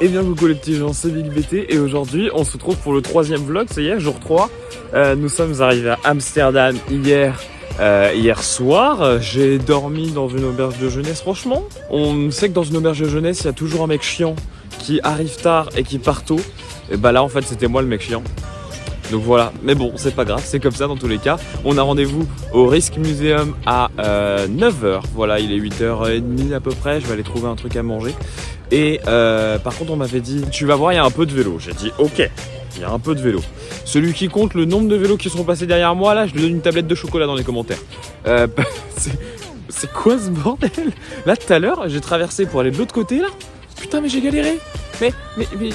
Et bien coucou les petits gens, c'est Big BT et aujourd'hui on se retrouve pour le troisième vlog, ça y est, jour 3. Nous sommes arrivés à Amsterdam hier soir. J'ai dormi dans une auberge de jeunesse. Franchement, on sait que dans une auberge de jeunesse, il y a toujours un mec chiant qui arrive tard et qui part tôt. Et bah là en fait c'était moi le mec chiant. Donc voilà, mais bon, c'est pas grave, c'est comme ça dans tous les cas. On a rendez-vous au Risk Museum à 9h. Voilà, il est 8h30 à peu près, je vais aller trouver un truc à manger. Et par contre, on m'avait dit, tu vas voir, il y a un peu de vélo. J'ai dit, ok, il y a un peu de vélo. Celui qui compte le nombre de vélos qui seront passés derrière moi, là, je lui donne une tablette de chocolat dans les commentaires. C'est quoi ce bordel? Là, tout à l'heure, j'ai traversé pour aller de l'autre côté, là. Putain, mais j'ai galéré. Mais il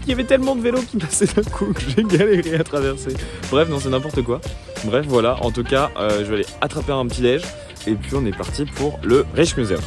y avait tellement de vélos qui passaient d'un coup que j'ai galéré à traverser. Bref, non, c'est n'importe quoi. Bref, voilà, en tout cas, je vais aller attraper un petit déj. Et puis, on est parti pour le Risk Museum.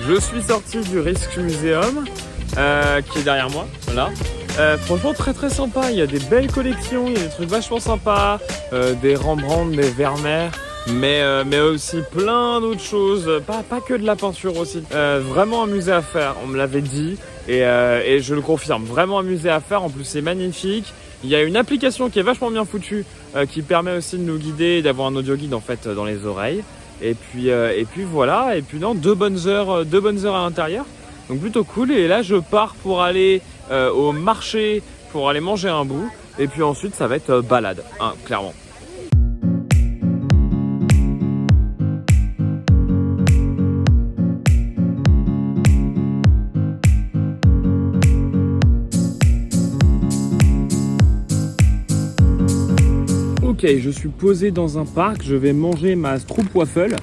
Je suis sorti du Risk Museum qui est derrière moi, là. Franchement très sympa, il y a des belles collections, il y a des trucs vachement sympas, des Rembrandt, des Vermeer, mais aussi plein d'autres choses, pas que de la peinture aussi. Vraiment un musée à faire, on me l'avait dit et je le confirme, vraiment un musée à faire, en plus c'est magnifique. Il y a une application qui est vachement bien foutue qui permet aussi de nous guider et d'avoir un audio guide en fait dans les oreilles. Et puis voilà, et puis non, deux bonnes heures à l'intérieur, donc plutôt cool. Et là je pars pour aller au marché pour aller manger un bout, et puis ensuite ça va être balade, hein, clairement. Ok, je suis posé dans un parc, je vais manger ma Stroopwafel.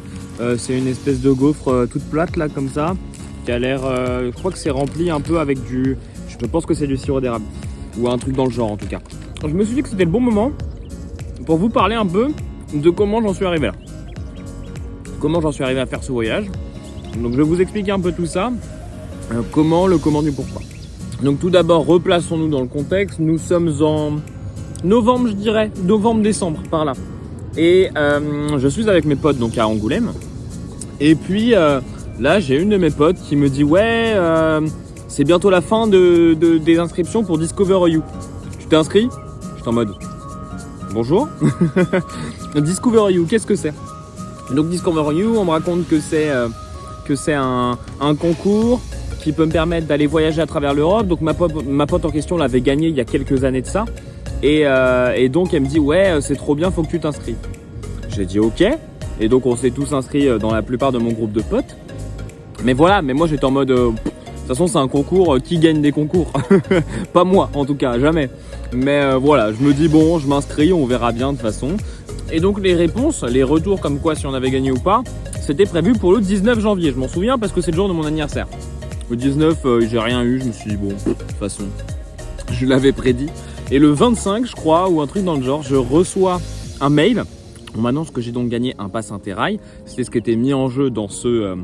C'est une espèce de gaufre toute plate là comme ça, qui a l'air, je crois que c'est rempli un peu avec je pense que c'est du sirop d'érable, ou un truc dans le genre en tout cas. Je me suis dit que c'était le bon moment pour vous parler un peu de comment j'en suis arrivé là. Comment j'en suis arrivé à faire ce voyage. Donc je vais vous expliquer un peu tout ça, comment, le comment du pourquoi. Donc tout d'abord, replaçons-nous dans le contexte, nous sommes en novembre, je dirais, novembre-décembre, par là. Et je suis avec mes potes donc à Angoulême. Et puis là, j'ai une de mes potes qui me dit ouais, c'est bientôt la fin des inscriptions pour Discover You. Tu t'es inscrit? J'étais en mode bonjour. Discover You, qu'est-ce que c'est? Donc Discover You, on me raconte que c'est un concours qui peut me permettre d'aller voyager à travers l'Europe. Donc ma pote en question l'avait gagné il y a quelques années de ça. Et donc elle me dit ouais, c'est trop bien, faut que tu t'inscris. J'ai dit ok, et donc on s'est tous inscrits dans la plupart de mon groupe de potes. Mais voilà, mais moi j'étais en mode de toute façon c'est un concours, qui gagne des concours? Pas moi en tout cas, jamais. Mais voilà, je me dis bon, je m'inscris, on verra bien de toute façon. Et donc les réponses, les retours comme quoi si on avait gagné ou pas, c'était prévu pour le 19 janvier, je m'en souviens parce que c'est le jour de mon anniversaire. Le 19, j'ai rien eu, je me suis dit bon, de toute façon, je l'avais prédit. Et le 25, je crois, ou un truc dans le genre, je reçois un mail. On m'annonce que j'ai donc gagné un pass Interrail. C'était ce qui était mis en jeu dans ce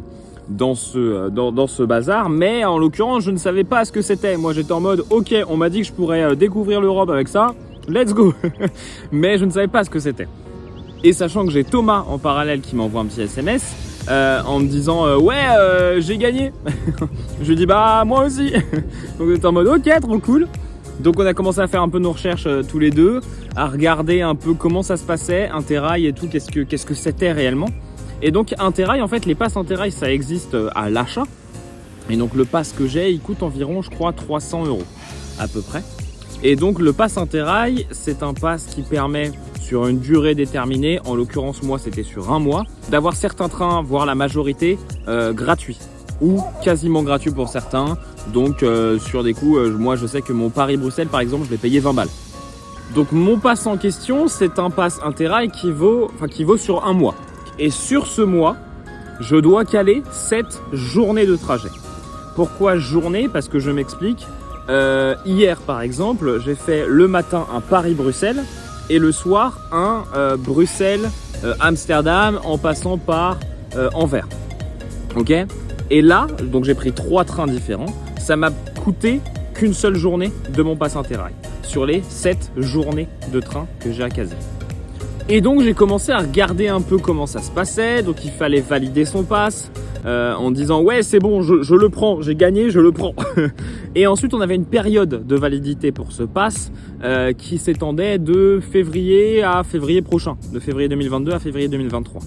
bazar. Mais en l'occurrence, je ne savais pas ce que c'était. Moi, j'étais en mode, ok, on m'a dit que je pourrais découvrir l'Europe avec ça. Let's go. Mais je ne savais pas ce que c'était. Et sachant que j'ai Thomas en parallèle qui m'envoie un petit SMS en me disant, ouais, j'ai gagné. Je lui dis, bah, moi aussi. Donc, j'étais en mode, ok, trop cool. Donc on a commencé à faire un peu nos recherches tous les deux, à regarder un peu comment ça se passait, Interrail et tout, qu'est-ce que c'était réellement. Et donc Interrail, en fait les passes Interrail ça existe à l'achat. Et donc le pass que j'ai il coûte environ je crois 300 € à peu près. Et donc le pass Interrail c'est un pass qui permet sur une durée déterminée, en l'occurrence moi c'était sur un mois, d'avoir certains trains, voire la majorité, gratuits. Ou quasiment gratuit pour certains. Donc sur des coups, moi je sais que mon Paris-Bruxelles par exemple, je l'ai payé 20 balles. Donc mon pass en question, c'est un pass Interrail qui vaut sur un mois. Et sur ce mois, je dois caler 7 journées de trajet. Pourquoi journée? Parce que je m'explique. Hier par exemple, j'ai fait le matin un Paris-Bruxelles et le soir un Bruxelles-Amsterdam en passant par en vert. Ok. Et là, donc j'ai pris 3 trains différents. Ça m'a coûté qu'une seule journée de mon pass Interrail sur les 7 journées de train que j'ai à caser. Et donc j'ai commencé à regarder un peu comment ça se passait. Donc il fallait valider son pass en disant ouais c'est bon, je le prends, j'ai gagné, je le prends. Et ensuite on avait une période de validité pour ce pass qui s'étendait de février à février prochain, de février 2022 à février 2023.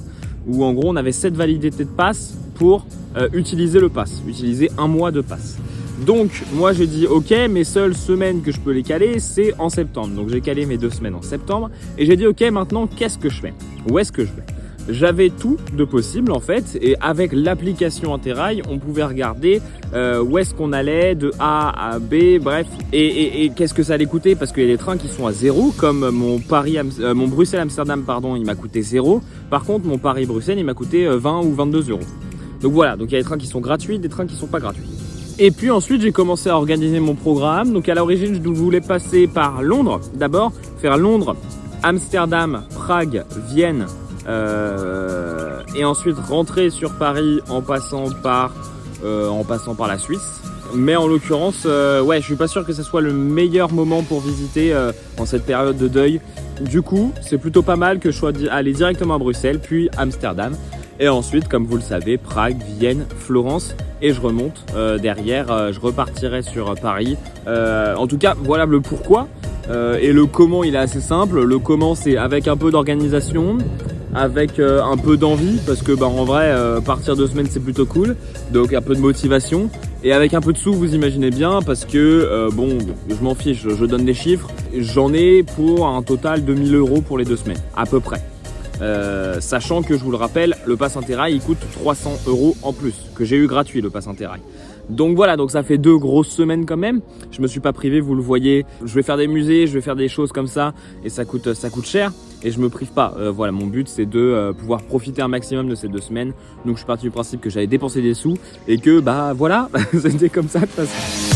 Où en gros on avait 7 validités de pass pour utiliser le pass, utiliser un mois de pass. Donc moi j'ai dit ok, mes seules semaines que je peux les caler c'est en septembre. Donc j'ai calé mes 2 semaines en septembre et j'ai dit ok, maintenant qu'est-ce que je fais? Où est-ce que je vais? J'avais tout de possible en fait, et avec l'application Interrail on pouvait regarder où est-ce qu'on allait de A à B, bref, et qu'est-ce que ça allait coûter, parce qu'il y a des trains qui sont à 0, comme mon Bruxelles-Amsterdam pardon, il m'a coûté 0. Par contre mon Paris-Bruxelles il m'a coûté 20 ou 22 €. Donc voilà, donc il y a des trains qui sont gratuits, des trains qui sont pas gratuits. Et puis ensuite j'ai commencé à organiser mon programme. Donc à l'origine je voulais passer par Londres d'abord, faire Londres, Amsterdam, Prague, Vienne, et ensuite rentrer sur Paris en passant par la Suisse. Mais en l'occurrence, ouais, je suis pas sûr que ce soit le meilleur moment pour visiter en cette période de deuil. Du coup, c'est plutôt pas mal que je sois allé directement à Bruxelles, puis Amsterdam. Et ensuite, comme vous le savez, Prague, Vienne, Florence, et je remonte derrière, je repartirai sur Paris. En tout cas, voilà le pourquoi. Et le comment, il est assez simple. Le comment, c'est avec un peu d'organisation, avec un peu d'envie, parce que en vrai, partir 2 semaines, c'est plutôt cool. Donc un peu de motivation. Et avec un peu de sous, vous imaginez bien, parce que bon, je m'en fiche, je donne des chiffres. J'en ai pour un total de 1 000 € pour les 2 semaines, à peu près. Sachant que je vous le rappelle, le pass Interrail il coûte 300 € en plus, que j'ai eu gratuit le pass Interrail. Donc voilà, donc ça fait 2 grosses semaines quand même. Je me suis pas privé, vous le voyez. Je vais faire des musées, je vais faire des choses comme ça, et ça coûte cher. Et je me prive pas. Voilà, mon but c'est de pouvoir profiter un maximum de ces 2 semaines. Donc je suis parti du principe que j'allais dépenser des sous et que bah voilà, c'était comme ça de toute façon.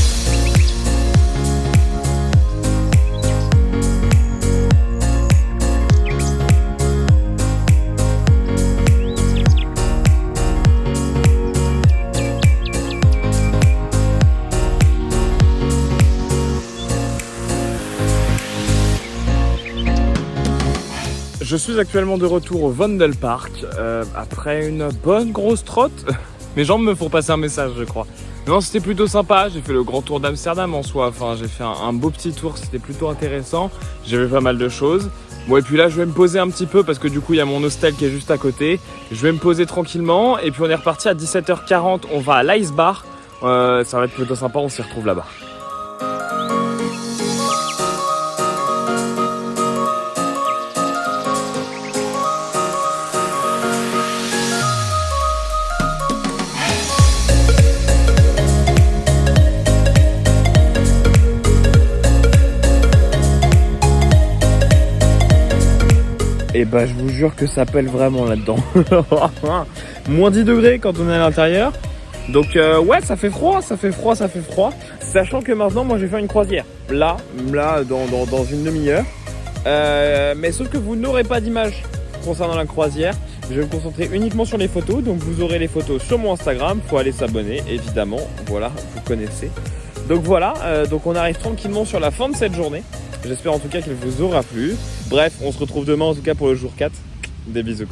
Je suis actuellement de retour au Vondelpark après une bonne grosse trotte. Mes jambes me font passer un message, je crois. Non, c'était plutôt sympa. J'ai fait le grand tour d'Amsterdam en soi. Enfin, j'ai fait un beau petit tour. C'était plutôt intéressant. J'ai vu pas mal de choses. Bon, et puis là, je vais me poser un petit peu parce que du coup, il y a mon hostel qui est juste à côté. Je vais me poser tranquillement. Et puis, on est reparti à 17h40. On va à l'Ice Bar. Ça va être plutôt sympa. On s'y retrouve là-bas. Et bah je vous jure que ça pèle vraiment là-dedans. Moins 10 degrés quand on est à l'intérieur. Donc ouais, ça fait froid. Sachant que maintenant moi je vais faire une croisière. Là dans une demi-heure. Mais sauf que vous n'aurez pas d'image concernant la croisière. Je vais me concentrer uniquement sur les photos. Donc vous aurez les photos sur mon Instagram. Faut aller s'abonner évidemment. Voilà, vous connaissez. Donc voilà, donc on arrive tranquillement sur la fin de cette journée. J'espère en tout cas qu'elle vous aura plu. Bref, on se retrouve demain en tout cas pour le jour 4. Des bisous.